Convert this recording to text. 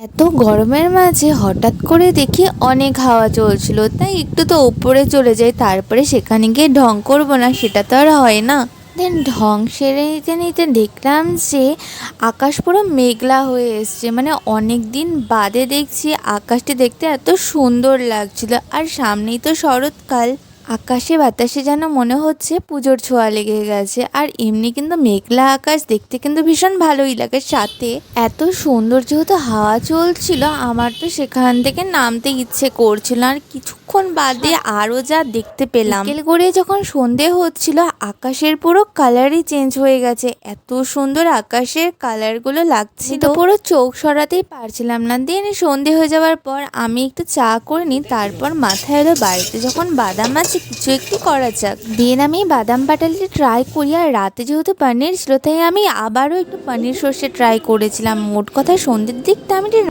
এত গরমের মাঝে হঠাৎ করে দেখি অনেক হাওয়া চলছিল, তাই একটু তো উপরে চলে যাই, তারপরে সেখানে গিয়ে ঢং করবো না সেটা তো আর হয় না। দেন ঢং সেরে নিতে নিতে দেখলাম যে আকাশ পুরো মেঘলা হয়ে এসছে, মানে অনেক দিন বাদে দেখছি আকাশটি দেখতে এত সুন্দর লাগছিল। আর সামনেই তো শরৎকাল, আকাশে বাতাসে যেন মনে হচ্ছে পুজোর ছোঁয়া লেগে গেছে। আর এমনি কিন্তু মেঘলা আকাশ দেখতে কিন্তু ভীষণ ভালোই লাগে, সাথে এত সুন্দর যেহেতু হাওয়া চলছিল, আমার তো সেখান থেকে নামতে ইচ্ছে করছিল। আর কিছুক্ষণ বাদে আরও যা দেখতে পেলাম, বিকেল করে যখন সন্ধে হচ্ছিল আকাশের পুরো কালারই চেঞ্জ হয়ে গেছে, এত সুন্দর আকাশের কালারগুলো লাগছে তো পুরো চোখ সরাতেই পারছিলাম না। দেন সন্ধে হয়ে যাওয়ার পর আমি একটু চা করে নিই, তারপর মাথায় এলো বাড়িতে যখন বাদাম আছে কিছু একটু করা যাক। দেন আমি বাদাম পাটালি ট্রাই করি, আর রাতে যেহেতু পনির ছিল তাই আমি আবারও একটু পনির সর্ষে ট্রাই করেছিলাম। মোট কথা সন্ধ্যের দিকটা আমি